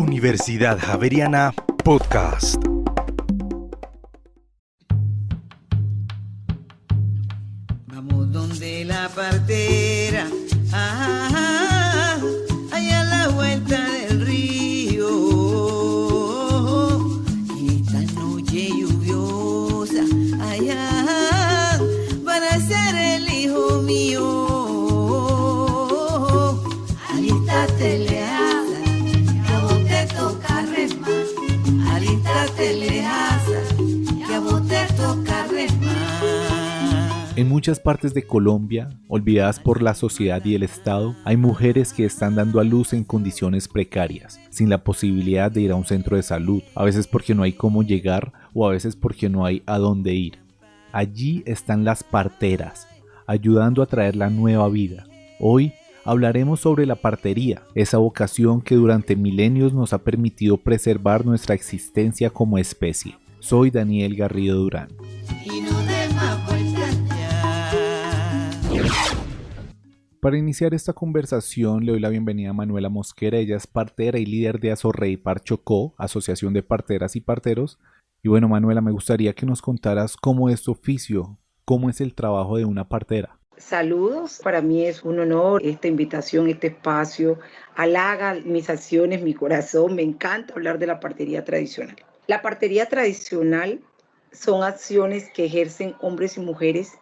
Universidad Javeriana Podcast. Vamos donde la partera, allá a la vuelta del río. En esta noche lluviosa, allá van a ser el hijo mío. Alístate, Leasa, que a vos te toca remar. Alístate, Leasa, que a vos te toca remar. En muchas partes de Colombia, olvidadas por la sociedad y el Estado, hay mujeres que están dando a luz en condiciones precarias, sin la posibilidad de ir a un centro de salud, a veces porque no hay cómo llegar o a veces porque no hay a dónde ir. Allí están las parteras, ayudando a traer la nueva vida. Hoy hablaremos sobre la partería, esa vocación que durante milenios nos ha permitido preservar nuestra existencia como especie. Soy Daniel Garrido Durán. Y no des más vueltas ya. Para iniciar esta conversación le doy la bienvenida a Manuela Mosquera. Ella es partera y líder de Asorreipar Chocó, Asociación de Parteras y Parteros. Y bueno, Manuela, me gustaría que nos contaras cómo es tu oficio, cómo es el trabajo de una partera. Saludos, para mí es un honor esta invitación, este espacio, halaga mis acciones, mi corazón, me encanta hablar de la partería tradicional. La partería tradicional son acciones que ejercen hombres y mujeres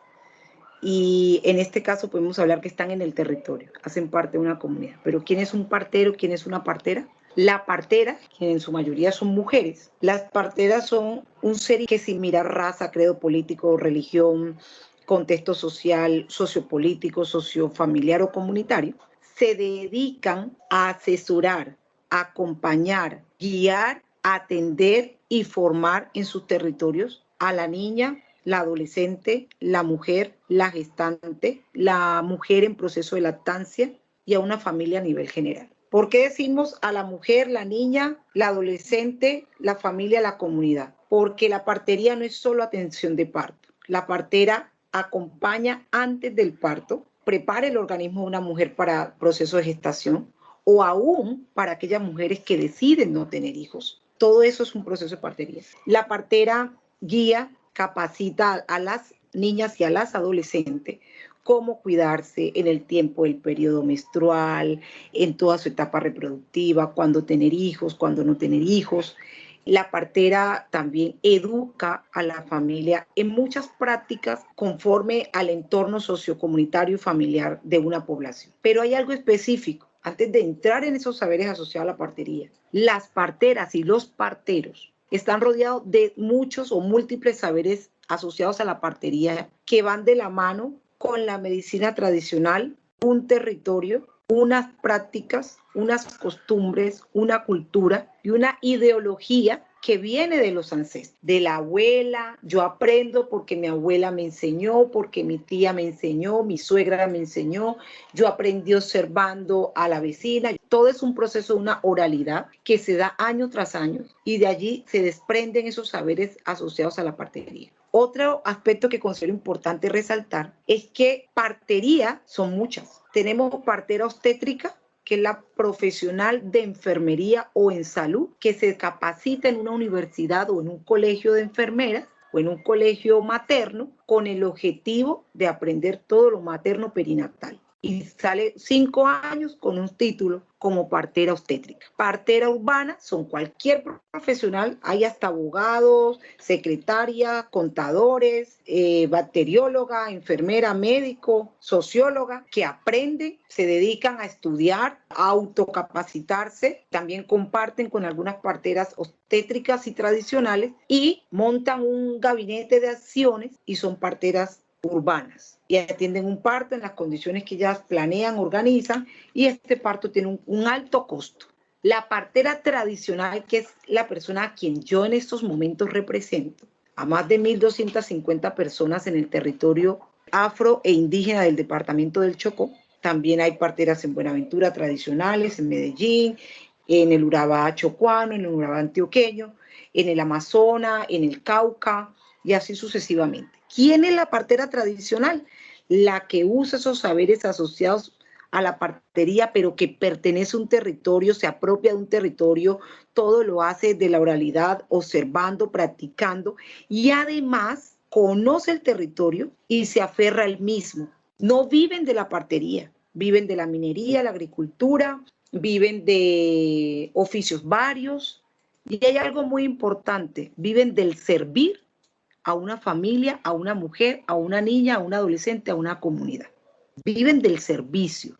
y en este caso podemos hablar que están en el territorio, hacen parte de una comunidad. Pero ¿quién es un partero? ¿Quién es una partera? La partera, que en su mayoría son mujeres, las parteras son un ser que sin mirar raza, credo político, religión, contexto social, sociopolítico, sociofamiliar o comunitario, se dedican a asesorar, acompañar, guiar, atender y formar en sus territorios a la niña, la adolescente, la mujer, la gestante, la mujer en proceso de lactancia y a una familia a nivel general. ¿Por qué decimos a la mujer, la niña, la adolescente, la familia, la comunidad? Porque la partería no es solo atención de parto. La partera acompaña antes del parto, prepara el organismo de una mujer para proceso de gestación o aún para aquellas mujeres que deciden no tener hijos. Todo eso es un proceso de partería. La partera guía, capacita a las niñas y a las adolescentes cómo cuidarse en el tiempo del periodo menstrual, en toda su etapa reproductiva, cuándo tener hijos, cuándo no tener hijos. La partera también educa a la familia en muchas prácticas conforme al entorno sociocomunitario y familiar de una población. Pero hay algo específico. Antes de entrar en esos saberes asociados a la partería, las parteras y los parteros están rodeados de muchos o múltiples saberes asociados a la partería que van de la mano con la medicina tradicional, un territorio, unas prácticas, unas costumbres, una cultura y una ideología que viene de los ancestros, de la abuela. Yo aprendo porque mi abuela me enseñó, porque mi tía me enseñó, mi suegra me enseñó, yo aprendí observando a la vecina. Todo es un proceso de una oralidad que se da año tras año y de allí se desprenden esos saberes asociados a la partería. Otro aspecto que considero importante resaltar es que partería son muchas. Tenemos partera obstétrica, que es la profesional de enfermería o en salud, que se capacita en una universidad o en un colegio de enfermeras o en un colegio materno con el objetivo de aprender todo lo materno perinatal. Y sale 5 años con un título como partera obstétrica. Partera urbana son cualquier profesional, hay hasta abogados, secretarias, contadores, bacterióloga, enfermera, médico, socióloga, que aprenden, se dedican a estudiar, a autocapacitarse, también comparten con algunas parteras obstétricas y tradicionales y montan un gabinete de acciones y son parteras urbanas y atienden un parto en las condiciones que ellas planean, organizan, y este parto tiene un alto costo. La partera tradicional, que es la persona a quien yo en estos momentos represento, a más de 1.250 personas en el territorio afro e indígena del departamento del Chocó. También hay parteras en Buenaventura tradicionales, en Medellín, en el Urabá chocuano, en el Urabá antioqueño, en el Amazonas, en el Cauca y así sucesivamente. ¿Quién es la partera tradicional? La que usa esos saberes asociados a la partería, pero que pertenece a un territorio, se apropia de un territorio, todo lo hace de la oralidad, observando, practicando, y además conoce el territorio y se aferra al mismo. No viven de la partería, viven de la minería, la agricultura, viven de oficios varios, y hay algo muy importante, viven del servir a una familia, a una mujer, a una niña, a un adolescente, a una comunidad. Viven del servicio.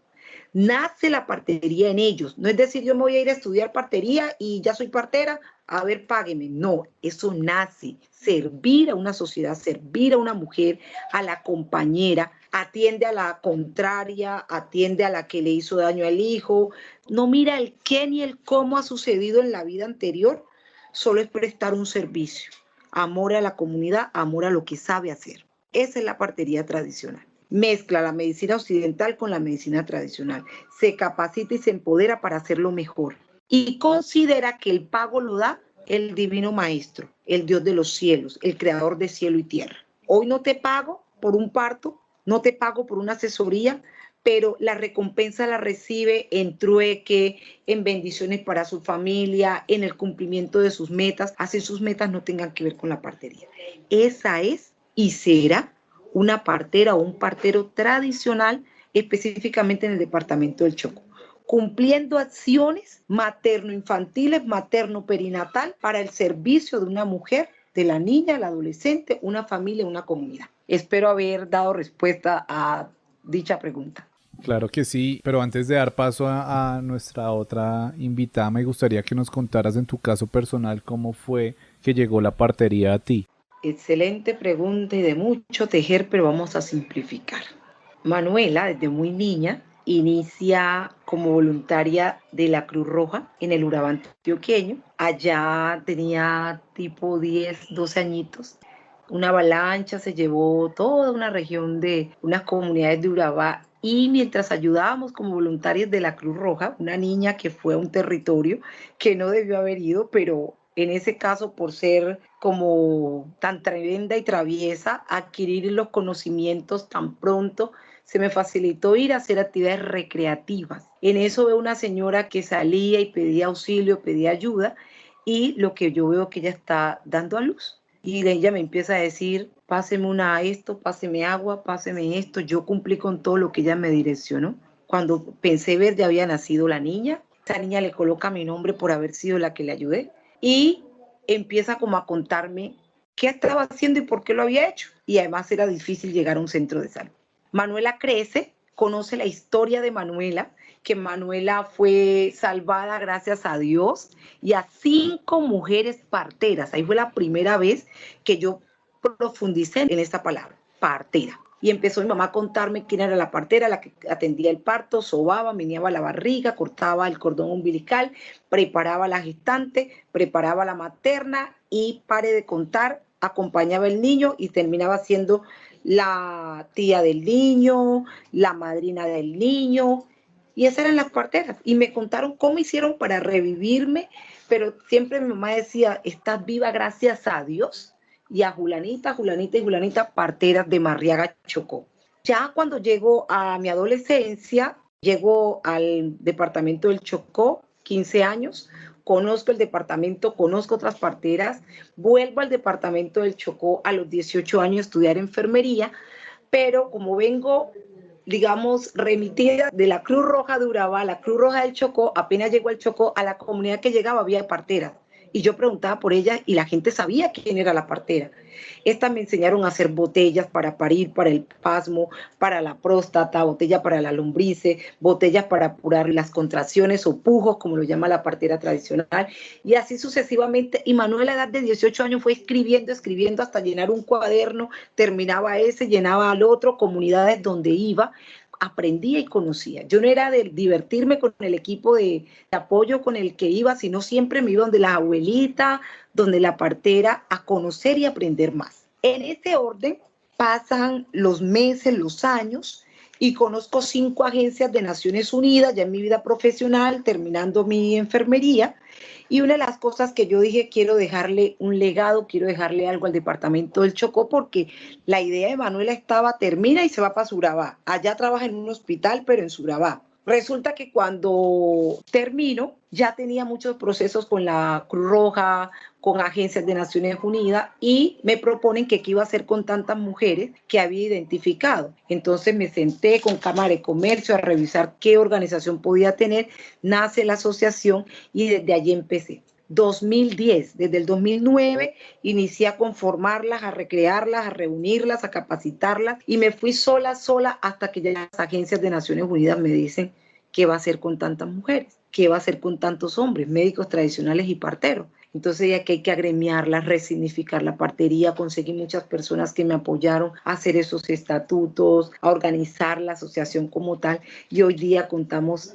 Nace la partería en ellos. No es decir, yo me voy a ir a estudiar partería y ya soy partera, a ver, págueme. No, eso nace. Servir a una sociedad, servir a una mujer, a la compañera, atiende a la contraria, atiende a la que le hizo daño al hijo. No mira el qué ni el cómo ha sucedido en la vida anterior, solo es prestar un servicio. Amor a la comunidad, amor a lo que sabe hacer. Esa es la partería tradicional. Mezcla la medicina occidental con la medicina tradicional. Se capacita y se empodera para hacerlo mejor. Y considera que el pago lo da el divino maestro, el Dios de los cielos, el creador de cielo y tierra. Hoy no te pago por un parto, no te pago por una asesoría, pero la recompensa la recibe en trueque, en bendiciones para su familia, en el cumplimiento de sus metas, así sus metas no tengan que ver con la partería. Esa es y será una partera o un partero tradicional, específicamente en el departamento del Chocó, cumpliendo acciones materno-infantiles, materno-perinatal para el servicio de una mujer, de la niña, el adolescente, una familia, una comunidad. Espero haber dado respuesta a dicha pregunta. Claro que sí, pero antes de dar paso a nuestra otra invitada, me gustaría que nos contaras en tu caso personal cómo fue que llegó la partería a ti. Excelente pregunta y de mucho tejer, pero vamos a simplificar. Manuela, desde muy niña, inicia como voluntaria de la Cruz Roja en el Urabá antioqueño. Allá tenía tipo 10, 12 añitos. Una avalancha se llevó toda una región de unas comunidades de Urabá y mientras ayudábamos como voluntarios de la Cruz Roja, una niña que fue a un territorio que no debió haber ido, pero en ese caso por ser como tan tremenda y traviesa, adquirir los conocimientos tan pronto, se me facilitó ir a hacer actividades recreativas. En eso veo una señora que salía y pedía auxilio, pedía ayuda, y lo que yo veo que ella está dando a luz. Y ella me empieza a decir, páseme esto, páseme agua, páseme esto. Yo cumplí con todo lo que ella me direccionó. Cuando pensé ver, ya había nacido la niña. Esa niña le coloca mi nombre por haber sido la que le ayudé. Y empieza como a contarme qué estaba haciendo y por qué lo había hecho. Y además era difícil llegar a un centro de salud. Manuela crece, conoce la historia de Manuela, que Manuela fue salvada gracias a Dios y a 5 mujeres parteras. Ahí fue la primera vez que yo profundicé en esta palabra, partera. Y empezó mi mamá a contarme quién era la partera, la que atendía el parto, sobaba, meneaba la barriga, cortaba el cordón umbilical, preparaba a la gestante, preparaba a la materna y, pare de contar, acompañaba al niño y terminaba siendo la tía del niño, la madrina del niño. Y esas eran las parteras. Y me contaron cómo hicieron para revivirme, pero siempre mi mamá decía, estás viva gracias a Dios y a Julanita, parteras de Marriaga, Chocó. Ya cuando llego a mi adolescencia, llego al departamento del Chocó, 15 años, conozco el departamento, conozco otras parteras, vuelvo al departamento del Chocó a los 18 años a estudiar enfermería, pero como vengo, digamos, remitida de la Cruz Roja de Urabá, la Cruz Roja del Chocó, apenas llegó al Chocó, a la comunidad que llegaba había parteras. Y yo preguntaba por ella y la gente sabía quién era la partera. Estas me enseñaron a hacer botellas para parir, para el pasmo, para la próstata, botella para la lombrices, botellas para apurar las contracciones o pujos, como lo llama la partera tradicional, y así sucesivamente. Y Manuel a la edad de 18 años fue escribiendo hasta llenar un cuaderno, terminaba ese, llenaba al otro, comunidades donde iba, aprendía y conocía. Yo no era de divertirme con el equipo de apoyo con el que iba, sino siempre me iba donde la abuelita, donde la partera, a conocer y aprender más. En ese orden pasan los meses, los años, y conozco 5 agencias de Naciones Unidas ya en mi vida profesional, terminando mi enfermería. Y una de las cosas que yo dije, quiero dejarle un legado, quiero dejarle algo al departamento del Chocó, porque la idea de Manuela estaba, termina y se va para Surabá. Allá trabaja en un hospital, pero en Surabá. Resulta que cuando termino, ya tenía muchos procesos con la Cruz Roja, con agencias de Naciones Unidas, y me proponen que qué iba a hacer con tantas mujeres que había identificado. Entonces me senté con Cámara de Comercio a revisar qué organización podía tener, nace la asociación y desde allí empecé. 2010, desde el 2009 inicié a conformarlas, a recrearlas, a reunirlas, a capacitarlas, y me fui sola hasta que ya las agencias de Naciones Unidas me dicen qué va a hacer con tantas mujeres, qué va a hacer con tantos hombres, médicos tradicionales y parteros. Entonces ya que hay que agremiarla, resignificar la partería, conseguí muchas personas que me apoyaron a hacer esos estatutos, a organizar la asociación como tal, y hoy día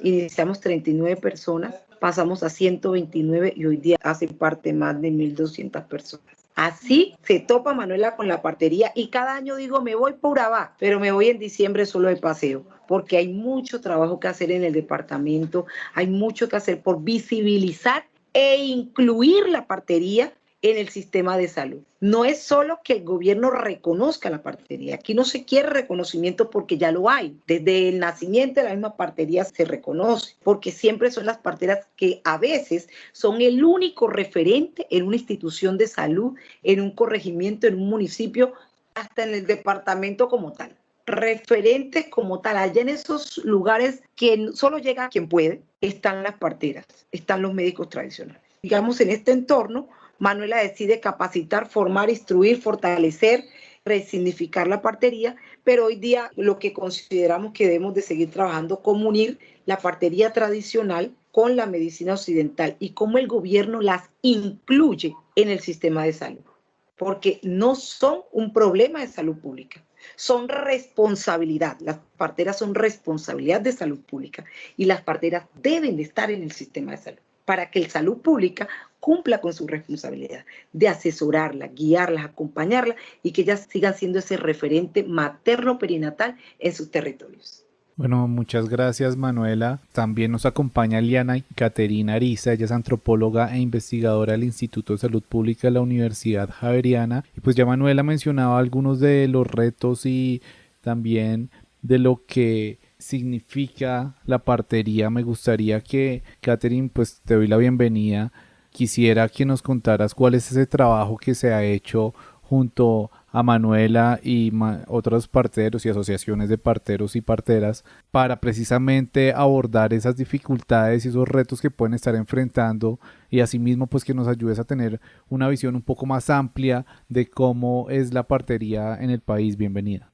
iniciamos 39 personas, pasamos a 129 y hoy día hace parte más de 1.200 personas. Así se topa Manuela con la partería, y cada año digo, me voy por Urabá, pero me voy en diciembre solo de paseo, porque hay mucho trabajo que hacer en el departamento, hay mucho que hacer por visibilizar e incluir la partería en el sistema de salud. No es solo que el gobierno reconozca la partería, aquí no se quiere reconocimiento porque ya lo hay. Desde el nacimiento de la misma partería se reconoce, porque siempre son las parteras que a veces son el único referente en una institución de salud, en un corregimiento, en un municipio, hasta en el departamento como tal. Referentes como tal, allá en esos lugares que solo llega quien puede, están las parteras, están los médicos tradicionales. Digamos, en este entorno, Manuela decide capacitar, formar, instruir, fortalecer, resignificar la partería, pero hoy día lo que consideramos que debemos de seguir trabajando, como unir la partería tradicional con la medicina occidental y cómo el gobierno las incluye en el sistema de salud, porque no son un problema de salud pública, son responsabilidad. Las parteras son responsabilidad de salud pública y las parteras deben de estar en el sistema de salud para que el salud pública cumpla con su responsabilidad de asesorarlas, guiarlas, acompañarlas y que ellas sigan siendo ese referente materno-perinatal en sus territorios. Bueno, muchas gracias, Manuela. También nos acompaña Liana Caterina Ariza, ella es antropóloga e investigadora del Instituto de Salud Pública de la Universidad Javeriana. Y pues ya Manuela mencionaba algunos de los retos y también de lo que significa la partería. Me gustaría que, Catherine, pues te doy la bienvenida. Quisiera que nos contaras cuál es ese trabajo que se ha hecho junto a Manuela y otros parteros y asociaciones de parteros y parteras para precisamente abordar esas dificultades y esos retos que pueden estar enfrentando, y asimismo pues que nos ayudes a tener una visión un poco más amplia de cómo es la partería en el país. Bienvenida.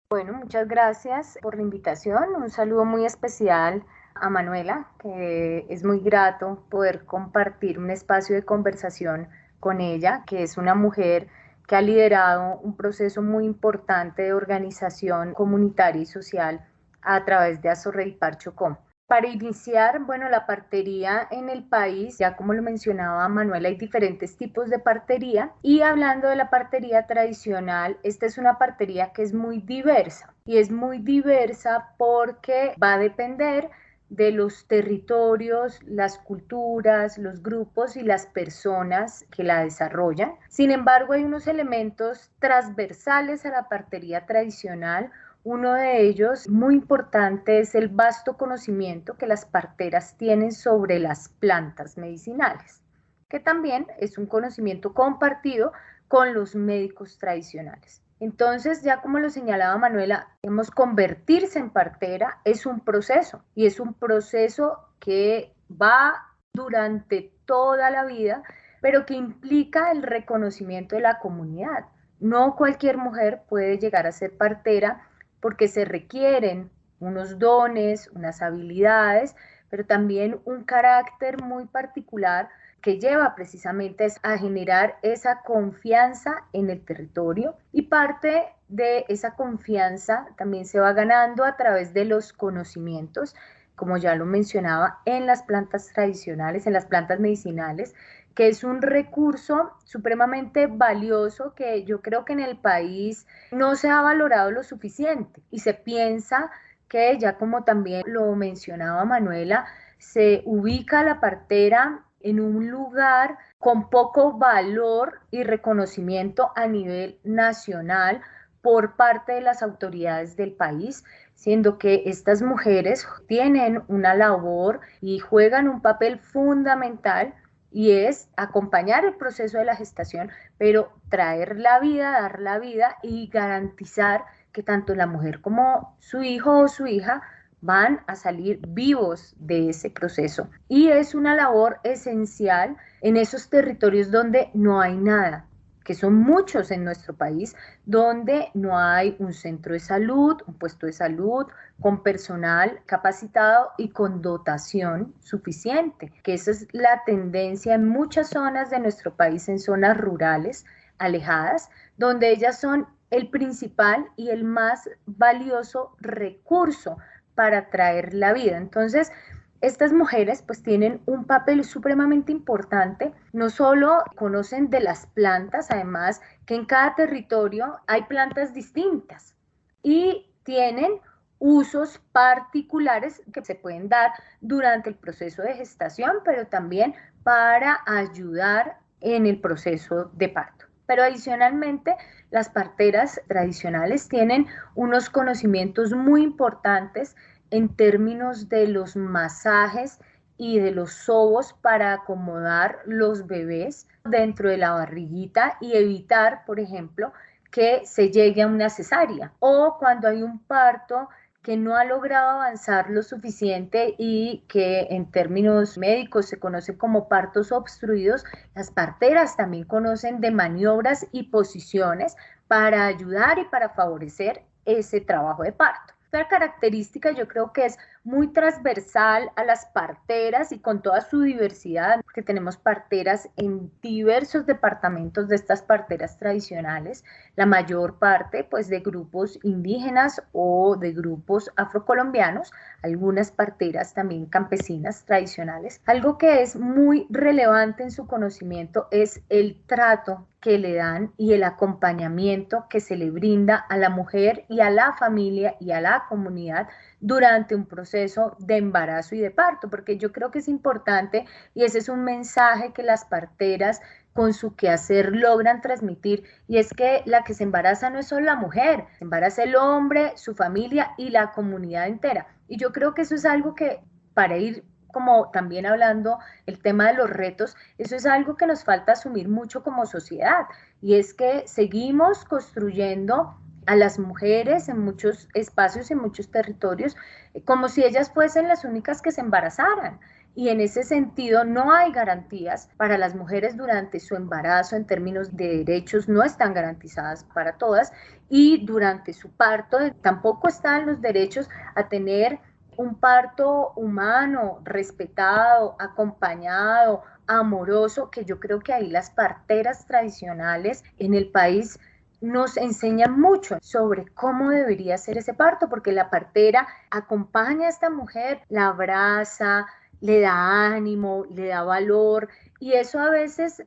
Bueno, muchas gracias por la invitación. Un saludo muy especial a Manuela, que es muy grato poder compartir un espacio de conversación con ella, que es una mujer que ha liderado un proceso muy importante de organización comunitaria y social a través de Asorreipar Chocó. Para iniciar, bueno, la partería en el país, ya como lo mencionaba Manuela, hay diferentes tipos de partería, y hablando de la partería tradicional, esta es una partería que es muy diversa, y es muy diversa porque va a depender de los territorios, las culturas, los grupos y las personas que la desarrollan. Sin embargo, hay unos elementos transversales a la partería tradicional. Uno de ellos, muy importante, es el vasto conocimiento que las parteras tienen sobre las plantas medicinales, que también es un conocimiento compartido con los médicos tradicionales. Entonces, ya como lo señalaba Manuela, convertirse en partera es un proceso, y es un proceso que va durante toda la vida, pero que implica el reconocimiento de la comunidad. No cualquier mujer puede llegar a ser partera porque se requieren unos dones, unas habilidades, pero también un carácter muy particular que lleva precisamente a generar esa confianza en el territorio, y parte de esa confianza también se va ganando a través de los conocimientos, como ya lo mencionaba, en las plantas tradicionales, en las plantas medicinales, que es un recurso supremamente valioso que yo creo que en el país no se ha valorado lo suficiente, y se piensa que, ya como también lo mencionaba Manuela, se ubica la partera en un lugar con poco valor y reconocimiento a nivel nacional por parte de las autoridades del país, siendo que estas mujeres tienen una labor y juegan un papel fundamental, y es acompañar el proceso de la gestación, pero traer la vida, dar la vida y garantizar que tanto la mujer como su hijo o su hija van a salir vivos de ese proceso. Y es una labor esencial en esos territorios donde no hay nada, que son muchos en nuestro país, donde no hay un centro de salud, un puesto de salud, con personal capacitado y con dotación suficiente, que esa es la tendencia en muchas zonas de nuestro país, en zonas rurales, alejadas, donde ellas son el principal y el más valioso recurso para traer la vida. Entonces, estas mujeres pues tienen un papel supremamente importante, no solo conocen de las plantas, además que en cada territorio hay plantas distintas y tienen usos particulares que se pueden dar durante el proceso de gestación, pero también para ayudar en el proceso de parto. Pero adicionalmente, las parteras tradicionales tienen unos conocimientos muy importantes en términos de los masajes y de los sobos para acomodar los bebés dentro de la barriguita y evitar, por ejemplo, que se llegue a una cesárea, o cuando hay un parto que no ha logrado avanzar lo suficiente y que en términos médicos se conoce como partos obstruidos, las parteras también conocen de maniobras y posiciones para ayudar y para favorecer ese trabajo de parto. Otra característica yo creo que es muy transversal a las parteras y con toda su diversidad, porque tenemos parteras en diversos departamentos de estas parteras tradicionales, la mayor parte pues de grupos indígenas o de grupos afrocolombianos, algunas parteras también campesinas tradicionales. Algo que es muy relevante en su conocimiento es el trato que le dan y el acompañamiento que se le brinda a la mujer y a la familia y a la comunidad durante un proceso de embarazo y de parto, porque yo creo que es importante y ese es un mensaje que las parteras con su quehacer logran transmitir, y es que la que se embaraza no es solo la mujer, se embaraza el hombre, su familia y la comunidad entera, y yo creo que eso es algo que, para ir como también hablando el tema de los retos, eso es algo que nos falta asumir mucho como sociedad, y es que seguimos construyendo a las mujeres en muchos espacios, en muchos territorios, como si ellas fuesen las únicas que se embarazaran. Y en ese sentido no hay garantías para las mujeres durante su embarazo, en términos de derechos no están garantizadas para todas, y durante su parto tampoco están los derechos a tener un parto humano, respetado, acompañado, amoroso, que yo creo que ahí las parteras tradicionales en el país nos enseñan mucho sobre cómo debería ser ese parto, porque la partera acompaña a esta mujer, la abraza, le da ánimo, le da valor, y eso a veces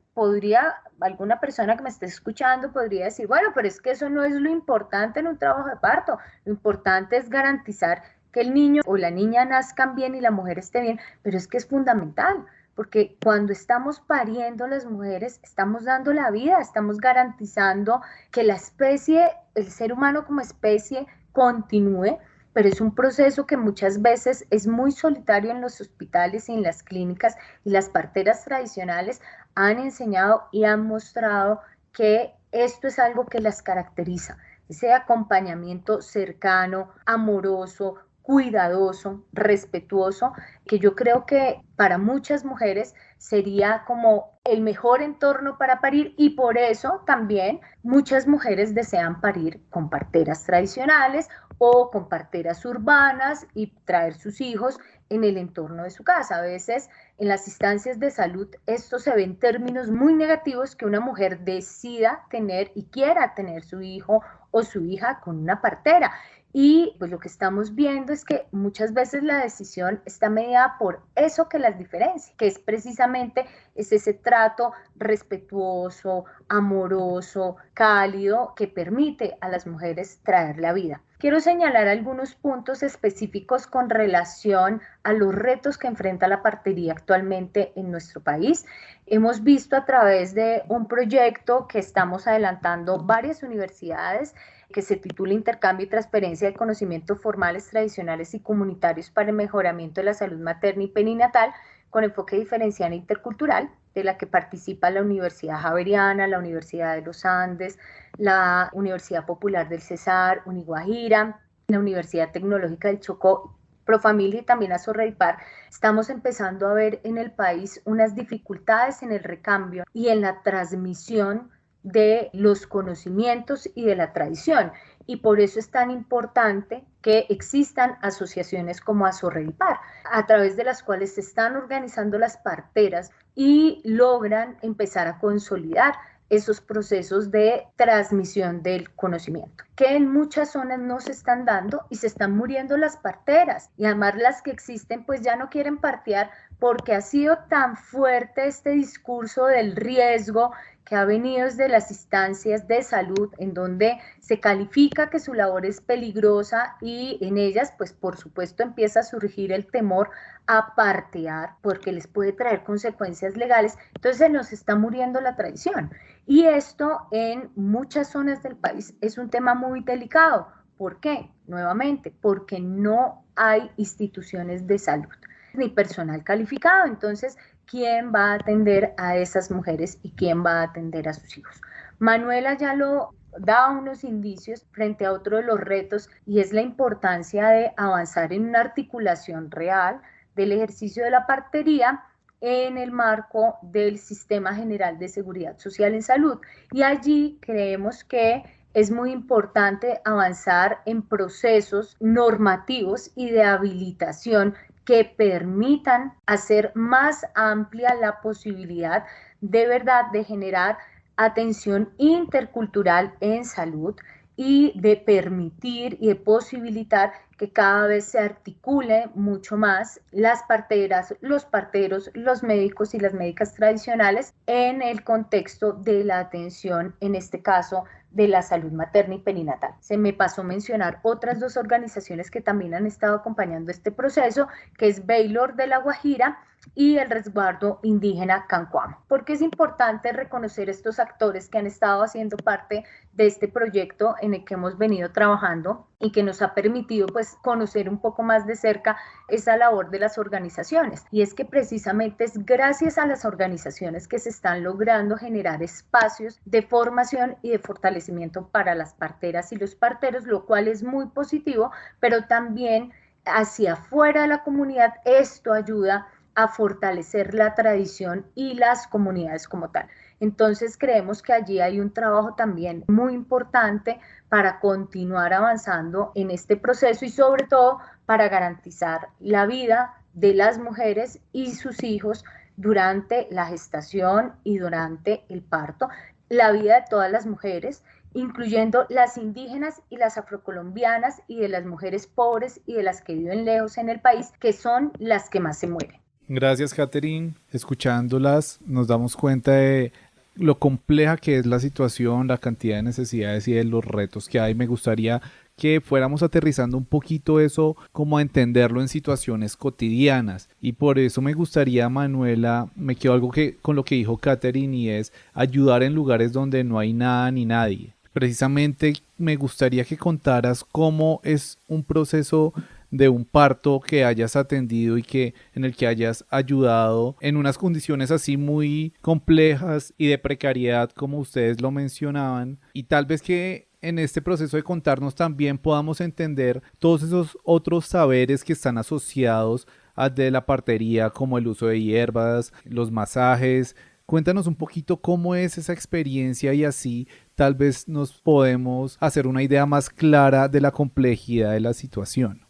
alguna persona que me esté escuchando podría decir, bueno, pero es que eso no es lo importante en un trabajo de parto, lo importante es garantizar que el niño o la niña nazcan bien y la mujer esté bien, pero es que es fundamental, porque cuando estamos pariendo las mujeres, estamos dando la vida, estamos garantizando que la especie, el ser humano como especie, continúe, pero es un proceso que muchas veces es muy solitario en los hospitales y en las clínicas, y las parteras tradicionales han enseñado y han mostrado que esto es algo que las caracteriza, ese acompañamiento cercano, amoroso, cuidadoso, respetuoso, que yo creo que para muchas mujeres sería como el mejor entorno para parir, y por eso también muchas mujeres desean parir con parteras tradicionales o con parteras urbanas y traer sus hijos en el entorno de su casa. A veces en las instancias de salud esto se ve en términos muy negativos, que una mujer decida tener y quiera tener su hijo o su hija con una partera. Y pues lo que estamos viendo es que muchas veces la decisión está mediada por eso que las diferencia, que es precisamente ese trato respetuoso, amoroso, cálido, que permite a las mujeres traer la vida. Quiero señalar algunos puntos específicos con relación a los retos que enfrenta la partería actualmente en nuestro país. Hemos visto a través de un proyecto que estamos adelantando varias universidades, que se titula Intercambio y transferencia de conocimientos formales, tradicionales y comunitarios para el mejoramiento de la salud materna y perinatal con enfoque diferencial e intercultural, de la que participa la Universidad Javeriana, la Universidad de los Andes, la Universidad Popular del Cesar, Uniguajira, la Universidad Tecnológica del Chocó, Profamilia y también Asorreipar. Estamos empezando a ver en el país unas dificultades en el recambio y en la transmisión de los conocimientos y de la tradición, y por eso es tan importante que existan asociaciones como Asorreipar, a través de las cuales se están organizando las parteras y logran empezar a consolidar esos procesos de transmisión del conocimiento, que en muchas zonas no se están dando y se están muriendo las parteras, y además las que existen pues ya no quieren partear porque ha sido tan fuerte este discurso del riesgo que ha venido desde las instancias de salud, en donde se califica que su labor es peligrosa, y en ellas pues por supuesto empieza a surgir el temor a partear porque les puede traer consecuencias legales. Entonces se nos está muriendo la tradición, y esto en muchas zonas del país es un tema muy delicado. ¿Por qué? Nuevamente, porque no hay instituciones de salud ni personal calificado. Entonces, ¿quién va a atender a esas mujeres y quién va a atender a sus hijos? Manuela ya lo da unos indicios frente a otro de los retos, y es la importancia de avanzar en una articulación real del ejercicio de la partería en el marco del Sistema General de Seguridad Social en Salud. Y allí creemos que es muy importante avanzar en procesos normativos y de habilitación que permitan hacer más amplia la posibilidad de verdad de generar atención intercultural en salud, y de permitir y de posibilitar que cada vez se articule mucho más las parteras, los parteros, los médicos y las médicas tradicionales en el contexto de la atención, en este caso, de la salud materna y perinatal. Se me pasó mencionar otras dos organizaciones que también han estado acompañando este proceso, que es Baylor de La Guajira y el Resguardo Indígena Cancuamo. Porque es importante reconocer estos actores que han estado haciendo parte de este proyecto en el que hemos venido trabajando y que nos ha permitido pues conocer un poco más de cerca esa labor de las organizaciones. Y es que precisamente es gracias a las organizaciones que se están logrando generar espacios de formación y de fortalecimiento para las parteras y los parteros, lo cual es muy positivo, pero también hacia afuera de la comunidad esto ayuda a fortalecer la tradición y las comunidades como tal. Entonces creemos que allí hay un trabajo también muy importante para continuar avanzando en este proceso, y sobre todo para garantizar la vida de las mujeres y sus hijos durante la gestación y durante el parto, la vida de todas las mujeres, incluyendo las indígenas y las afrocolombianas, y de las mujeres pobres y de las que viven lejos en el país, que son las que más se mueren. Gracias, Catherine. Escuchándolas nos damos cuenta de lo compleja que es la situación, la cantidad de necesidades y de los retos que hay. Me gustaría que fuéramos aterrizando un poquito eso, como a entenderlo en situaciones cotidianas. Y por eso me gustaría, Manuela, me quedo algo con lo que dijo Catherine, y es ayudar en lugares donde no hay nada ni nadie. Precisamente me gustaría que contaras cómo es un proceso de un parto que hayas atendido y que en el que hayas ayudado en unas condiciones así muy complejas y de precariedad como ustedes lo mencionaban, y tal vez que en este proceso de contarnos también podamos entender todos esos otros saberes que están asociados a de la partería, como el uso de hierbas, los masajes. Cuéntanos un poquito cómo es esa experiencia, y así tal vez nos podemos hacer una idea más clara de la complejidad de la situación.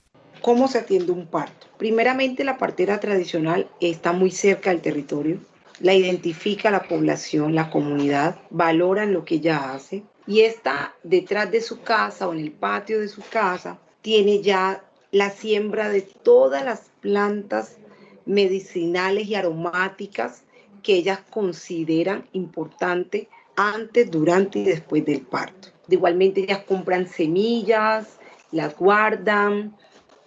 ¿Cómo se atiende un parto? Primeramente, la partera tradicional está muy cerca del territorio, la identifica la población, la comunidad, valoran lo que ella hace, y está detrás de su casa o en el patio de su casa, tiene ya la siembra de todas las plantas medicinales y aromáticas que ellas consideran importante antes, durante y después del parto. De igualmente, ellas compran semillas, las guardan,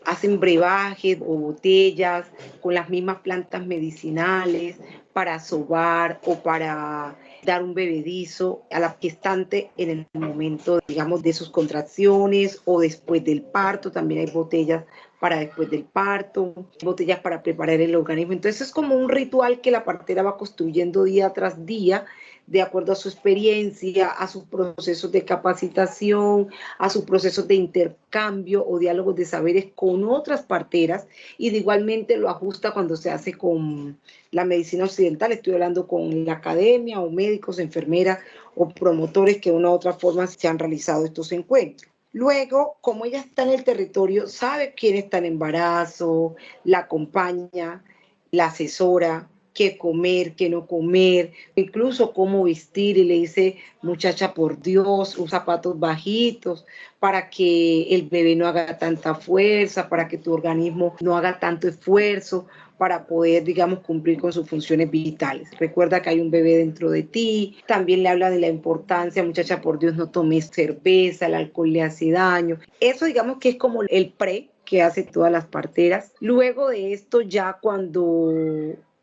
hacen brebajes o botellas con las mismas plantas medicinales para sobar o para dar un bebedizo a la gestante en el momento, digamos, de sus contracciones o después del parto. También hay botellas para después del parto, botellas para preparar el organismo. Entonces es como un ritual que la partera va construyendo día tras día, de acuerdo a su experiencia, a sus procesos de capacitación, a sus procesos de intercambio o diálogos de saberes con otras parteras, y de igualmente lo ajusta cuando se hace con la medicina occidental. Estoy hablando con la academia o médicos, enfermeras o promotores que de una u otra forma se han realizado estos encuentros. Luego, como ella está en el territorio, sabe quién está en embarazo, la acompaña, la asesora, qué comer, qué no comer, incluso cómo vestir, y le dice, muchacha, por Dios, usa zapatos bajitos para que el bebé no haga tanta fuerza, para que tu organismo no haga tanto esfuerzo, para poder, digamos, cumplir con sus funciones vitales. Recuerda que hay un bebé dentro de ti. También le habla de la importancia, muchacha, por Dios, no tomes cerveza, el alcohol le hace daño. Eso, digamos, que es como el pre que hace todas las parteras. Luego de esto, ya cuando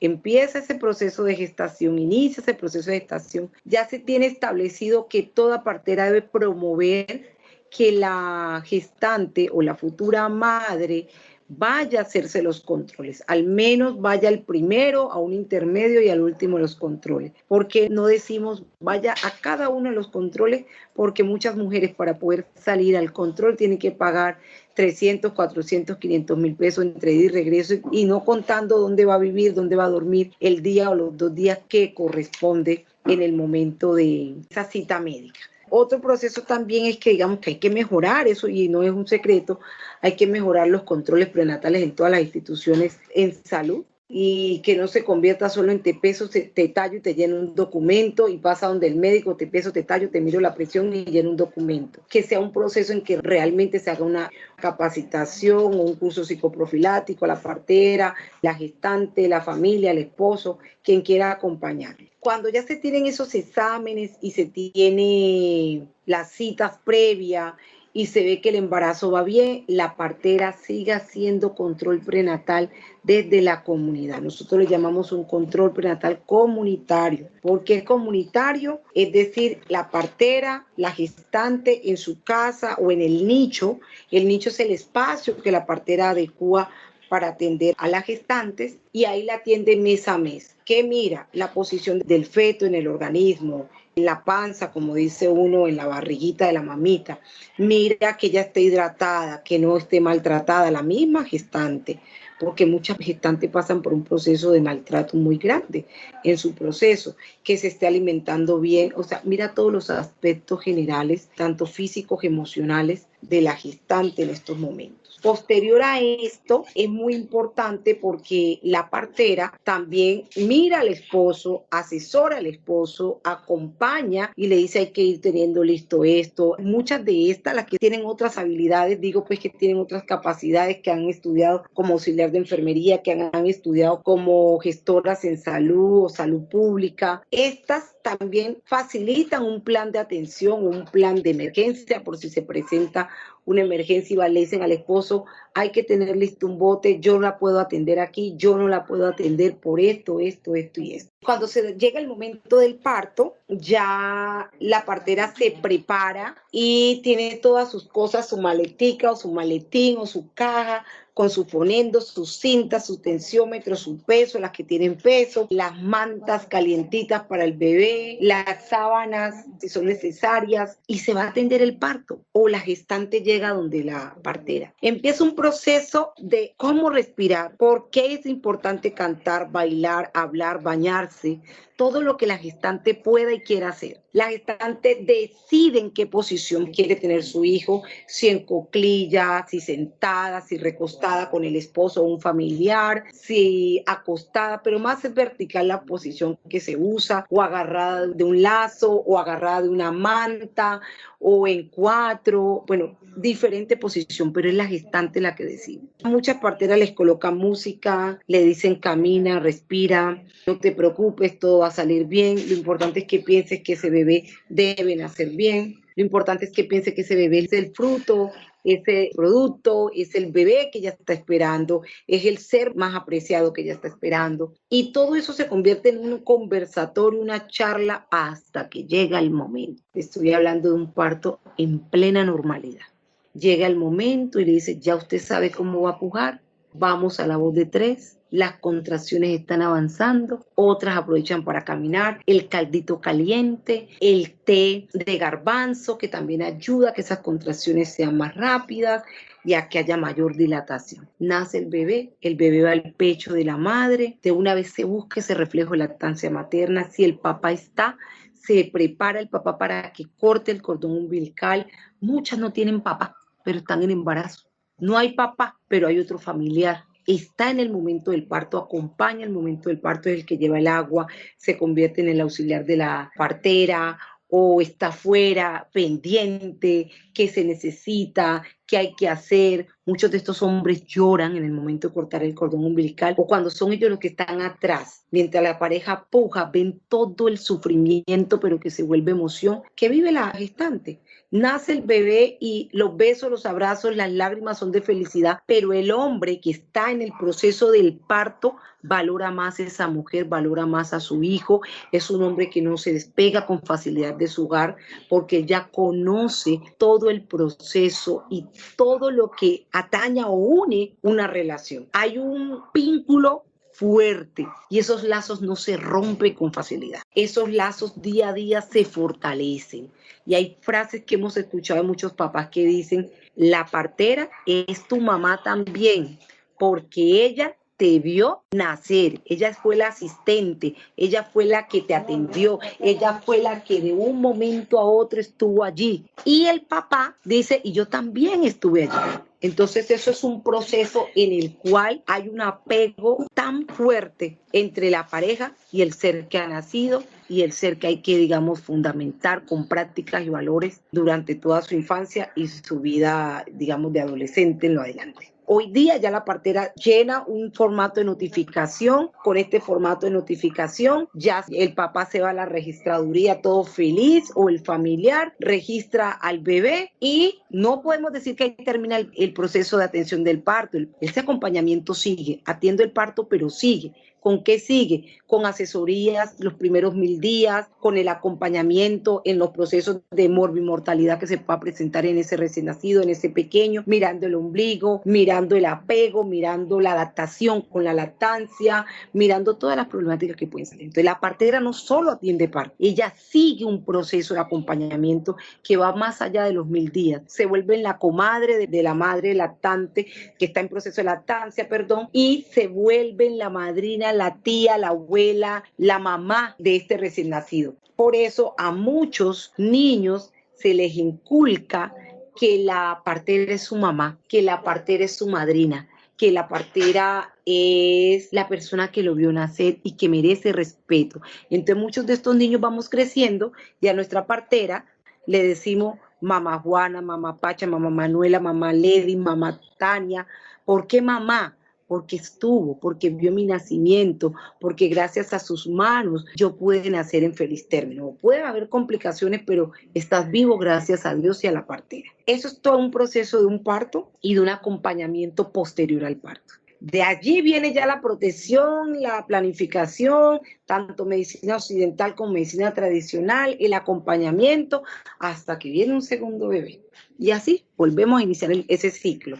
empieza ese proceso de gestación, inicia ese proceso de gestación, ya se tiene establecido que toda partera debe promover que la gestante o la futura madre vaya a hacerse los controles, al menos vaya al primero, a un intermedio y al último los controles. Porque no decimos vaya a cada uno de los controles, porque muchas mujeres para poder salir al control tienen que pagar 300, 400, 500 mil pesos entre ida y regreso, y no contando dónde va a vivir, dónde va a dormir el día o los 2 días que corresponde en el momento de esa cita médica. Otro proceso también es que digamos que hay que mejorar eso, y no es un secreto, hay que mejorar los controles prenatales en todas las instituciones en salud, y que no se convierta solo en te peso, te tallo y te lleno un documento y pasa donde el médico, te peso, te tallo, te miro la presión y lleno un documento. Que sea un proceso en que realmente se haga una capacitación o un curso psicoprofiláctico a la partera, la gestante, la familia, el esposo, quien quiera acompañarle. Cuando ya se tienen esos exámenes y se tiene las citas previas y se ve que el embarazo va bien, la partera sigue haciendo control prenatal desde la comunidad. Nosotros le llamamos un control prenatal comunitario. ¿Por qué comunitario? Es decir, la partera, la gestante en su casa o en el nicho. El nicho es el espacio que la partera adecua para atender a las gestantes, y ahí la atiende mes a mes. Que mira la posición del feto en el organismo, en la panza, como dice uno, en la barriguita de la mamita. Mira que ella esté hidratada, que no esté maltratada, la misma gestante, porque muchas gestantes pasan por un proceso de maltrato muy grande en su proceso, que se esté alimentando bien. O sea, mira todos los aspectos generales, tanto físicos, emocionales, de la gestante en estos momentos. Posterior a esto, es muy importante porque la partera también mira al esposo, asesora al esposo, acompaña y le dice hay que ir teniendo listo esto. Muchas de estas, las que tienen otras habilidades, digo pues que tienen otras capacidades, que han estudiado como auxiliar de enfermería, que han estudiado como gestoras en salud o salud pública, estas también facilitan un plan de atención o un plan de emergencia por si se presenta una emergencia, y le dicen al esposo, hay que tener listo un bote, yo la puedo atender aquí, yo no la puedo atender por esto y esto. Cuando se llega el momento del parto, ya la partera se prepara y tiene todas sus cosas, su maletica o su maletín o su caja, con su fonendo, sus cintas, su tensiómetro, su peso, las que tienen peso, las mantas calientitas para el bebé, las sábanas si son necesarias, y se va a atender el parto, o la gestante llega donde la partera. Empieza un proceso de cómo respirar, por qué es importante cantar, bailar, hablar, bañarse, todo lo que la gestante pueda y quiera hacer. La gestante decide en qué posición quiere tener su hijo, si en cuclillas, si sentada, si recostada con el esposo o un familiar, si acostada, pero más es vertical la posición que se usa, o agarrada de un lazo, o agarrada de una manta, o en 4, bueno, diferente posición, pero es la gestante la que decide. A muchas parteras les colocan música, le dicen camina, respira, no te preocupes, todo va a salir bien. Lo importante es que pienses que ese bebé debe nacer bien. Lo importante es que piense que ese bebé es el fruto ese producto, es el bebé que ella está esperando, es el ser más apreciado que ella está esperando. Y todo eso se convierte en un conversatorio, una charla hasta que llega el momento. Estoy hablando de un parto en plena normalidad. Llega el momento y le dice, ya usted sabe cómo va a pujar, vamos a la voz de 3. Las contracciones están avanzando, otras aprovechan para caminar, el caldito caliente, el té de garbanzo que también ayuda a que esas contracciones sean más rápidas y a que haya mayor dilatación. Nace el bebé va al pecho de la madre, de una vez se busca ese reflejo de lactancia materna, si el papá está, se prepara el papá para que corte el cordón umbilical. Muchas no tienen papá, pero están en embarazo. No hay papá, pero hay otro familiar. Está en el momento del parto, acompaña el momento del parto, es el que lleva el agua, se convierte en el auxiliar de la partera o está fuera, pendiente, qué se necesita, qué hay que hacer. Muchos de estos hombres lloran en el momento de cortar el cordón umbilical o cuando son ellos los que están atrás. Mientras la pareja puja, ven todo el sufrimiento, pero que se vuelve emoción, que vive la gestante. Nace el bebé y los besos, los abrazos, las lágrimas son de felicidad, pero el hombre que está en el proceso del parto valora más a esa mujer, valora más a su hijo. Es un hombre que no se despega con facilidad de su hogar porque ya conoce todo el proceso y todo lo que ataña o une una relación. Hay un vínculo fuerte y esos lazos no se rompen con facilidad. Esos lazos día a día se fortalecen. Y hay frases que hemos escuchado de muchos papás que dicen, la partera es tu mamá también, porque ella te vio nacer, ella fue la asistente, ella fue la que te atendió, ella fue la que de un momento a otro estuvo allí. Y el papá dice, y yo también estuve allí. Entonces eso es un proceso en el cual hay un apego tan fuerte entre la pareja y el ser que ha nacido y el ser que hay que, digamos, fundamentar con prácticas y valores durante toda su infancia y su vida, digamos, de adolescente en lo adelante. Hoy día ya la partera llena un formato de notificación. Con este formato de notificación ya el papá se va a la registraduría todo feliz o el familiar registra al bebé y no podemos decir que ahí termina el proceso de atención del parto. Ese acompañamiento sigue, atiendo el parto pero sigue. ¿Con qué sigue? Con asesorías los primeros 1000 días, con el acompañamiento en los procesos de morbimortalidad que se pueda presentar en ese recién nacido, en ese pequeño, mirando el ombligo, mirando el apego, mirando la adaptación con la lactancia, mirando todas las problemáticas que pueden salir. Entonces la partera no solo atiende parto, ella sigue un proceso de acompañamiento que va más allá de los 1000 días. Se vuelve en la comadre de la madre lactante que está en proceso de lactancia, y se vuelve en la madrina, la tía, la abuela, la mamá de este recién nacido. Por eso a muchos niños se les inculca que la partera es su mamá, que la partera es su madrina, que la partera es la persona que lo vio nacer y que merece respeto. Entonces muchos de estos niños vamos creciendo y a nuestra partera le decimos mamá Juana, mamá Pacha, mamá Manuela, mamá Lady, mamá Tania. ¿Por qué mamá? Porque estuvo, porque vio mi nacimiento, porque gracias a sus manos yo pude nacer en feliz término. Pueden haber complicaciones, pero estás vivo gracias a Dios y a la partera. Eso es todo un proceso de un parto y de un acompañamiento posterior al parto. De allí viene ya la protección, la planificación, tanto medicina occidental como medicina tradicional, el acompañamiento, hasta que viene un segundo bebé. Y así volvemos a iniciar ese ciclo.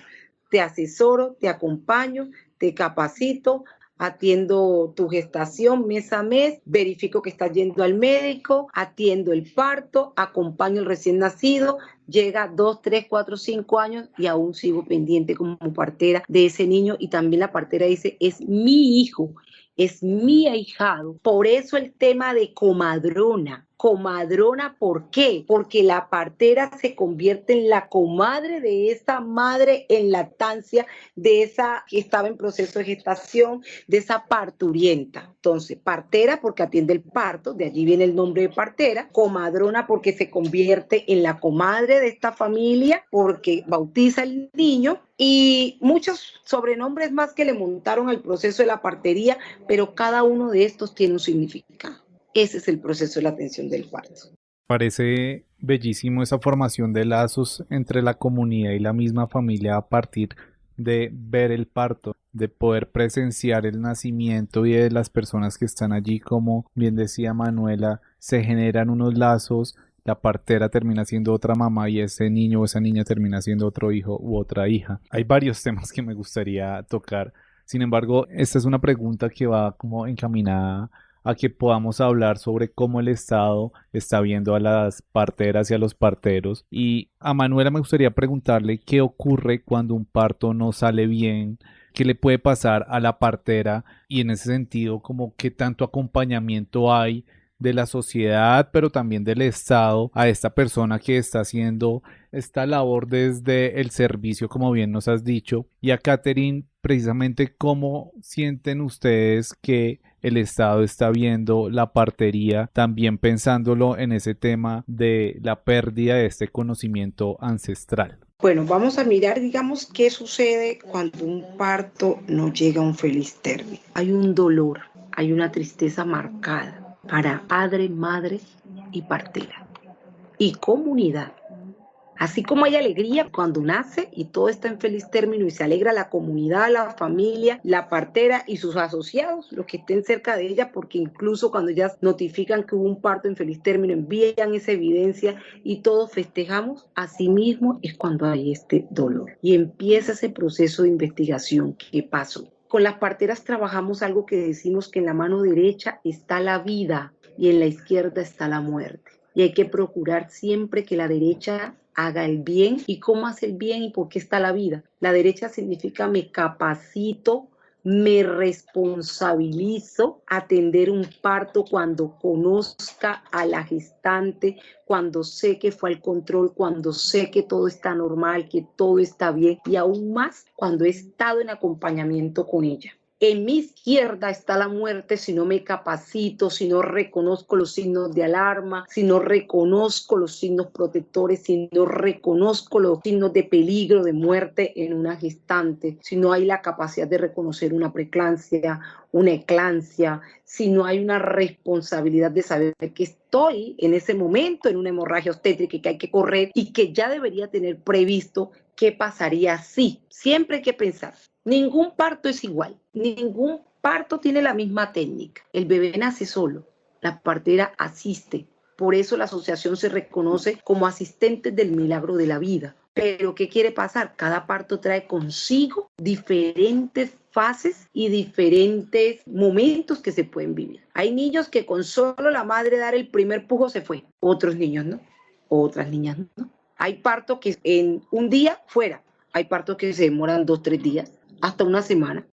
Te asesoro, te acompaño, te capacito, atiendo tu gestación mes a mes, verifico que estás yendo al médico, atiendo el parto, acompaño el recién nacido, llega 2, 3, 4, 5 años y aún sigo pendiente como partera de ese niño y también la partera dice, es mi hijo, es mi ahijado. Por eso el tema de comadrona. Comadrona, ¿por qué? Porque la partera se convierte en la comadre de esa madre en lactancia, de esa que estaba en proceso de gestación, de esa parturienta. Entonces, partera porque atiende el parto, de allí viene el nombre de partera. Comadrona porque se convierte en la comadre de esta familia, porque bautiza al niño. Y muchos sobrenombres más que le montaron al proceso de la partería, pero cada uno de estos tiene un significado. Ese es el proceso de la atención del parto. Parece bellísimo esa formación de lazos entre la comunidad y la misma familia a partir de ver el parto, de poder presenciar el nacimiento y de las personas que están allí, como bien decía Manuela, se generan unos lazos, la partera termina siendo otra mamá y ese niño o esa niña termina siendo otro hijo u otra hija. Hay varios temas que me gustaría tocar. Sin embargo, esta es una pregunta que va como encaminada a que podamos hablar sobre cómo el Estado está viendo a las parteras y a los parteros. Y a Manuela me gustaría preguntarle qué ocurre cuando un parto no sale bien, qué le puede pasar a la partera y en ese sentido como qué tanto acompañamiento hay de la sociedad, pero también del Estado a esta persona que está haciendo esta labor desde el servicio, como bien nos has dicho. Y a Catherine, precisamente, ¿cómo sienten ustedes que el Estado está viendo la partería, también pensándolo en ese tema de la pérdida de este conocimiento ancestral? Bueno, vamos a mirar, digamos, qué sucede cuando un parto no llega a un feliz término. Hay un dolor, hay una tristeza marcada para padre, madre y partera y comunidad. Así como hay alegría cuando nace y todo está en feliz término y se alegra la comunidad, la familia, la partera y sus asociados, los que estén cerca de ella, porque incluso cuando ya notifican que hubo un parto en feliz término, envían esa evidencia y todos festejamos, asimismo es cuando hay este dolor. Y empieza ese proceso de investigación. ¿Qué pasó? Con las parteras trabajamos algo que decimos que en la mano derecha está la vida y en la izquierda está la muerte. Y hay que procurar siempre que la derecha haga el bien. ¿Y cómo hace el bien y por qué está la vida? La derecha significa me capacito, me responsabilizo a atender un parto cuando conozca a la gestante, cuando sé que fue al control, cuando sé que todo está normal, que todo está bien y aún más cuando he estado en acompañamiento con ella. En mi izquierda está la muerte si no me capacito, si no reconozco los signos de alarma, si no reconozco los signos protectores, si no reconozco los signos de peligro, de muerte en una gestante, si no hay la capacidad de reconocer una preeclampsia, una eclampsia, si no hay una responsabilidad de saber que estoy en ese momento en una hemorragia obstétrica y que hay que correr y que ya debería tener previsto qué pasaría si. Siempre hay que pensar. Ningún parto es igual, ningún parto tiene la misma técnica. El bebé nace solo, la partera asiste. Por eso la asociación se reconoce como asistentes del milagro de la vida. Pero ¿qué quiere pasar? Cada parto trae consigo diferentes fases y diferentes momentos que se pueden vivir. Hay niños que con solo la madre dar el primer pujo se fue. Otros niños no, otras niñas no. Hay partos que en un día fuera. Hay partos que se demoran 2, 3 días. Hasta una semana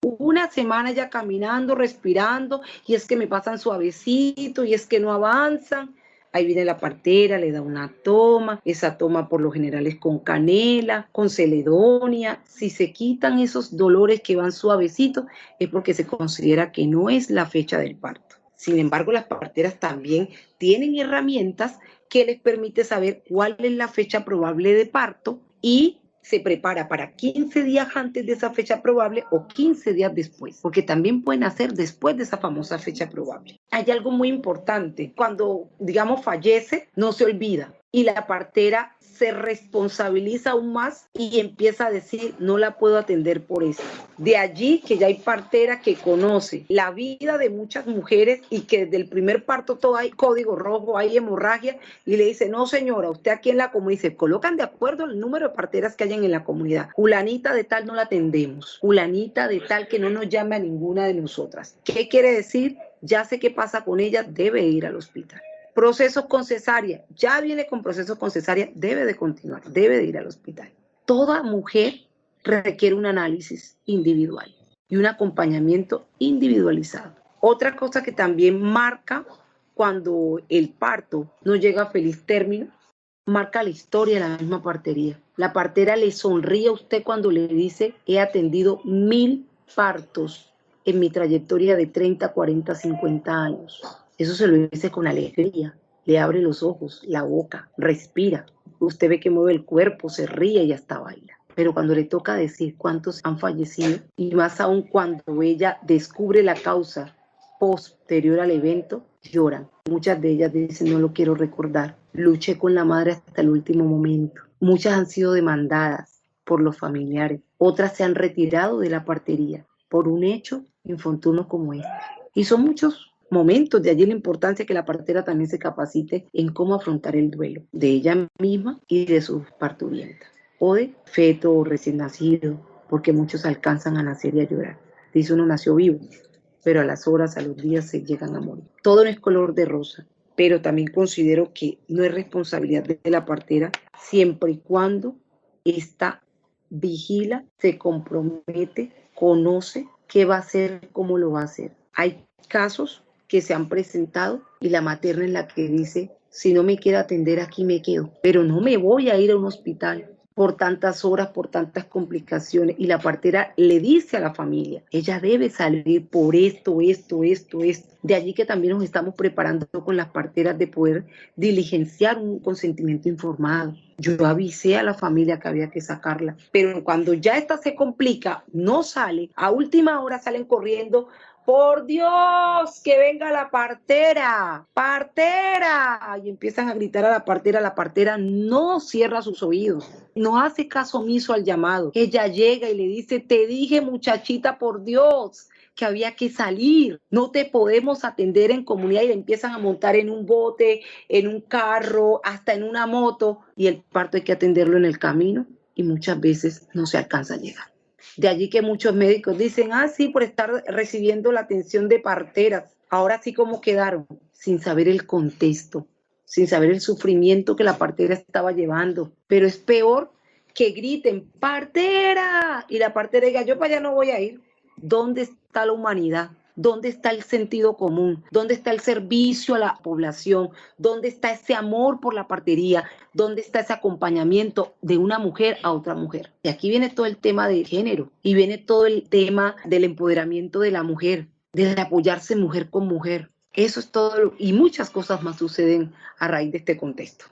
ya caminando, respirando, y es que me pasan suavecito, y es que no avanzan. Ahí viene la partera, le da una toma, esa toma por lo general es con canela, con celedonia. Si se quitan esos dolores que van suavecitos, es porque se considera que no es la fecha del parto. Sin embargo, las parteras también tienen herramientas que les permite saber cuál es la fecha probable de parto y se prepara para 15 días antes de esa fecha probable o 15 días después, porque también pueden hacer después de esa famosa fecha probable. Hay algo muy importante, cuando, digamos, fallece, no se olvida y la partera se responsabiliza aún más y empieza a decir, no la puedo atender por eso. De allí que ya hay partera que conoce la vida de muchas mujeres y que desde el primer parto todo hay código rojo, hay hemorragia, y le dice, no señora, usted aquí en la comunidad, se colocan de acuerdo el número de parteras que hayan en la comunidad. Fulanita de tal no la atendemos, fulanita de tal que no nos llame a ninguna de nosotras. ¿Qué quiere decir? Ya sé qué pasa con ella, debe ir al hospital. Procesos con cesárea, ya viene con procesos con cesárea, debe de continuar, debe de ir al hospital. Toda mujer requiere un análisis individual y un acompañamiento individualizado. Otra cosa que también marca cuando el parto no llega a feliz término, marca la historia de la misma partería. La partera le sonríe a usted cuando le dice, he atendido 1000 partos en mi trayectoria de 30, 40, 50 años. Eso se lo dice con alegría, le abre los ojos, la boca, respira. Usted ve que mueve el cuerpo, se ríe y hasta baila. Pero cuando le toca decir cuántos han fallecido, y más aún cuando ella descubre la causa posterior al evento, lloran. Muchas de ellas dicen, no lo quiero recordar. Luché con la madre hasta el último momento. Muchas han sido demandadas por los familiares. Otras se han retirado de la partería por un hecho infortuno como este. Y son muchos momentos, de allí la importancia que la partera también se capacite en cómo afrontar el duelo de ella misma y de sus parturientas, o de feto o recién nacido, porque muchos alcanzan a nacer y a llorar. Dice uno nació vivo, pero a las horas, a los días se llegan a morir. Todo no es color de rosa, pero también considero que no es responsabilidad de la partera siempre y cuando esta vigila, se compromete, conoce qué va a hacer, cómo lo va a hacer. Hay casos que se han presentado y la materna es la que dice, si no me quiere atender aquí me quedo, pero no me voy a ir a un hospital por tantas horas, por tantas complicaciones. Y la partera le dice a la familia, ella debe salir por esto. De allí que también nos estamos preparando con las parteras de poder diligenciar un consentimiento informado. Yo avisé a la familia que había que sacarla, pero cuando ya esta se complica, no sale, a última hora salen corriendo, por Dios, que venga la partera, y empiezan a gritar a la partera no cierra sus oídos, no hace caso omiso al llamado. Ella llega y le dice, te dije muchachita, por Dios, que había que salir, no te podemos atender en comunidad, y le empiezan a montar en un bote, en un carro, hasta en una moto, y el parto hay que atenderlo en el camino y muchas veces no se alcanza a llegar. De allí que muchos médicos dicen, sí, por estar recibiendo la atención de parteras, ahora sí como quedaron, sin saber el contexto, sin saber el sufrimiento que la partera estaba llevando. Pero es peor que griten, partera, y la partera diga, yo para allá no voy a ir. ¿Dónde está la humanidad? ¿Dónde está el sentido común? ¿Dónde está el servicio a la población? ¿Dónde está ese amor por la partería? ¿Dónde está ese acompañamiento de una mujer a otra mujer? Y aquí viene todo el tema de género y viene todo el tema del empoderamiento de la mujer, de apoyarse mujer con mujer. Eso es todo, y muchas cosas más suceden a raíz de este contexto.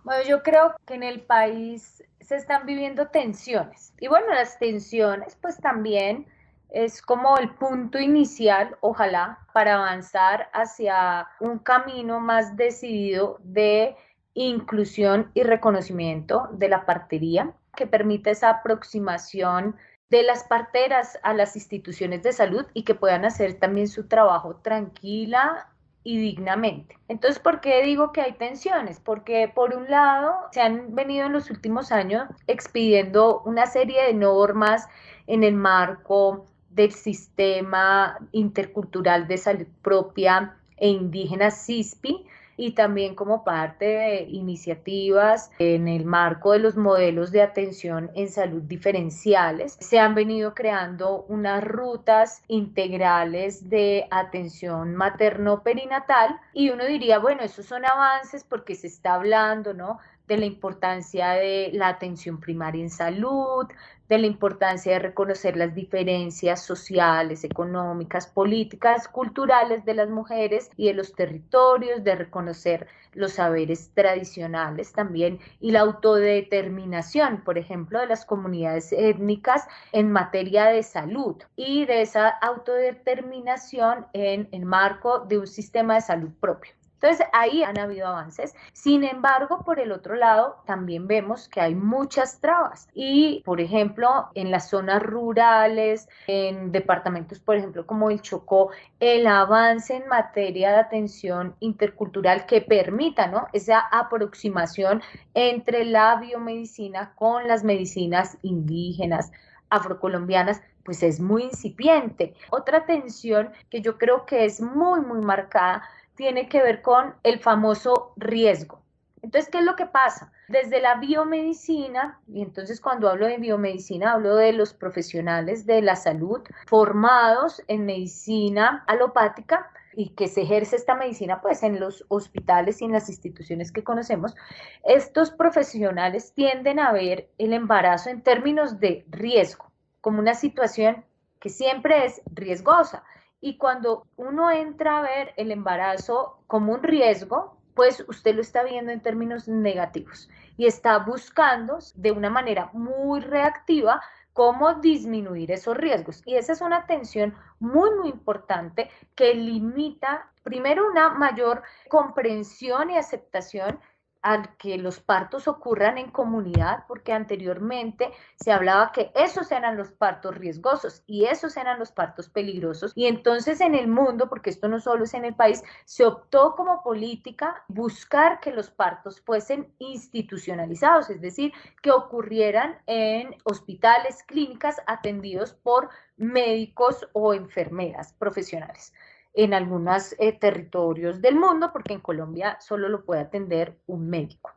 Bueno, yo creo que en el país se están viviendo tensiones. Y bueno, las tensiones pues también es como el punto inicial, ojalá, para avanzar hacia un camino más decidido de inclusión y reconocimiento de la partería, que permita esa aproximación de las parteras a las instituciones de salud y que puedan hacer también su trabajo tranquila y dignamente. Entonces, ¿por qué digo que hay tensiones? Porque por un lado se han venido en los últimos años expidiendo una serie de normas en el marco del Sistema Intercultural de Salud Propia e Indígena SISPI, y también como parte de iniciativas en el marco de los modelos de atención en salud diferenciales. Se han venido creando unas rutas integrales de atención materno-perinatal y uno diría, bueno, esos son avances porque se está hablando, ¿no?, de la importancia de la atención primaria en salud, de la importancia de reconocer las diferencias sociales, económicas, políticas, culturales de las mujeres y de los territorios, de reconocer los saberes tradicionales también y la autodeterminación, por ejemplo, de las comunidades étnicas en materia de salud y de esa autodeterminación en el marco de un sistema de salud propio. Entonces, ahí han habido avances. Sin embargo, por el otro lado, también vemos que hay muchas trabas. Y, por ejemplo, en las zonas rurales, en departamentos, por ejemplo, como el Chocó, el avance en materia de atención intercultural que permita, ¿no?, esa aproximación entre la biomedicina con las medicinas indígenas, afrocolombianas, pues es muy incipiente. Otra tensión que yo creo que es muy, muy marcada tiene que ver con el famoso riesgo. Entonces, ¿qué es lo que pasa? Desde la biomedicina, y entonces cuando hablo de biomedicina, hablo de los profesionales de la salud formados en medicina alopática y que se ejerce esta medicina pues en los hospitales y en las instituciones que conocemos. Estos profesionales tienden a ver el embarazo en términos de riesgo, como una situación que siempre es riesgosa. Y cuando uno entra a ver el embarazo como un riesgo, pues usted lo está viendo en términos negativos y está buscando de una manera muy reactiva cómo disminuir esos riesgos. Y esa es una tensión muy, muy importante que limita Primero, una mayor comprensión y aceptación al que los partos ocurran en comunidad, porque anteriormente se hablaba que esos eran los partos riesgosos y esos eran los partos peligrosos, y entonces en el mundo, porque esto no solo es en el país, se optó como política buscar que los partos fuesen institucionalizados, es decir, que ocurrieran en hospitales, clínicas atendidos por médicos o enfermeras profesionales en algunos territorios del mundo, porque en Colombia solo lo puede atender un médico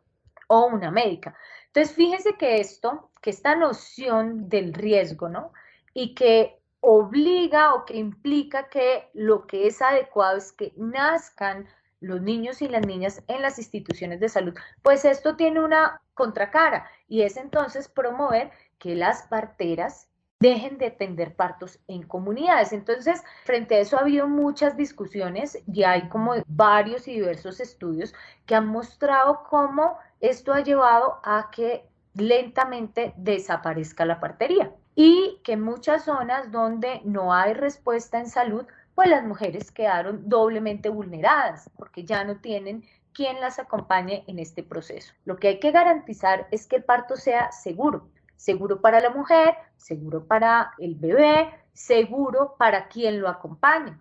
o una médica. Entonces, fíjense que esta noción del riesgo, ¿no? Y que obliga o que implica que lo que es adecuado es que nazcan los niños y las niñas en las instituciones de salud, pues esto tiene una contracara, y es entonces promover que las parteras dejen de atender partos en comunidades. Entonces, frente a eso ha habido muchas discusiones y hay como varios y diversos estudios que han mostrado cómo esto ha llevado a que lentamente desaparezca la partería, y que en muchas zonas donde no hay respuesta en salud, pues las mujeres quedaron doblemente vulneradas porque ya no tienen quien las acompañe en este proceso. Lo que hay que garantizar es que el parto sea seguro. Seguro para la mujer, seguro para el bebé, seguro para quien lo acompañe.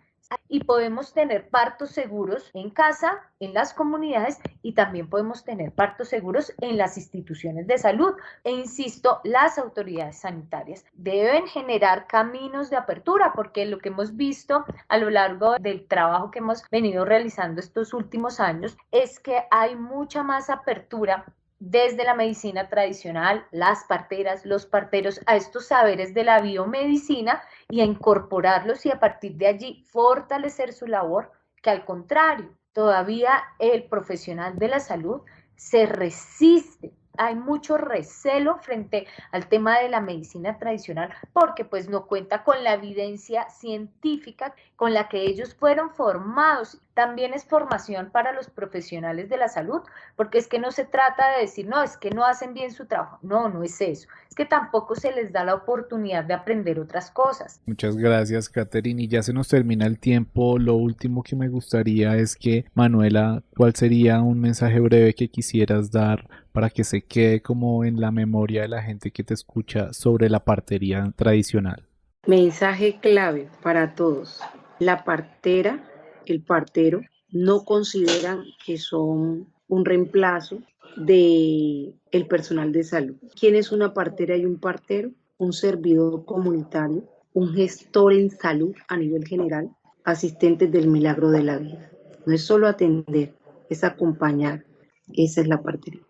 Y podemos tener partos seguros en casa, en las comunidades, y también podemos tener partos seguros en las instituciones de salud. E insisto, las autoridades sanitarias deben generar caminos de apertura, porque lo que hemos visto a lo largo del trabajo que hemos venido realizando estos últimos años es que hay mucha más apertura desde la medicina tradicional, las parteras, los parteros, a estos saberes de la biomedicina y a incorporarlos y a partir de allí fortalecer su labor, que al contrario, todavía el profesional de la salud se resiste. Hay mucho recelo frente al tema de la medicina tradicional porque pues no cuenta con la evidencia científica con la que ellos fueron formados. También es formación para los profesionales de la salud, porque es que no se trata de decir, no, es que no hacen bien su trabajo. No, no es eso. Es que tampoco se les da la oportunidad de aprender otras cosas. Muchas gracias, Catherine. Y ya se nos termina el tiempo. Lo último que me gustaría es que, Manuela, ¿cuál sería un mensaje breve que quisieras dar para que se quede como en la memoria de la gente que te escucha sobre la partería tradicional? Mensaje clave para todos. La partera, el partero, no consideran que son un reemplazo del personal de salud. ¿Quién es una partera y un partero? Un servidor comunitario, un gestor en salud a nivel general, asistentes del milagro de la vida. No es solo atender, es acompañar. Esa es la partería.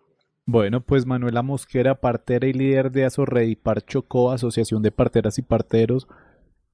Bueno, pues Manuela Mosquera, partera y líder de Asorredipar Chocó, Asociación de Parteras y Parteros,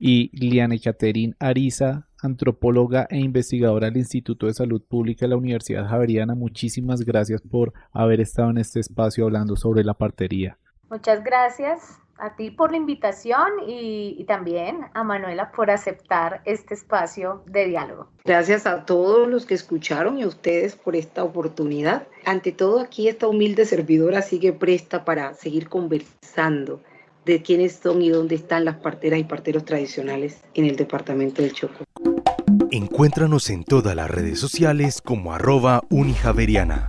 y Liana Catherine Ariza, antropóloga e investigadora del Instituto de Salud Pública de la Universidad Javeriana. Muchísimas gracias por haber estado en este espacio hablando sobre la partería. Muchas gracias a ti por la invitación y también a Manuela por aceptar este espacio de diálogo. Gracias a todos los que escucharon y a ustedes por esta oportunidad. Ante todo, aquí esta humilde servidora sigue presta para seguir conversando de quiénes son y dónde están las parteras y parteros tradicionales en el departamento del Chocó. Encuéntranos en todas las redes sociales como @unijaveriana.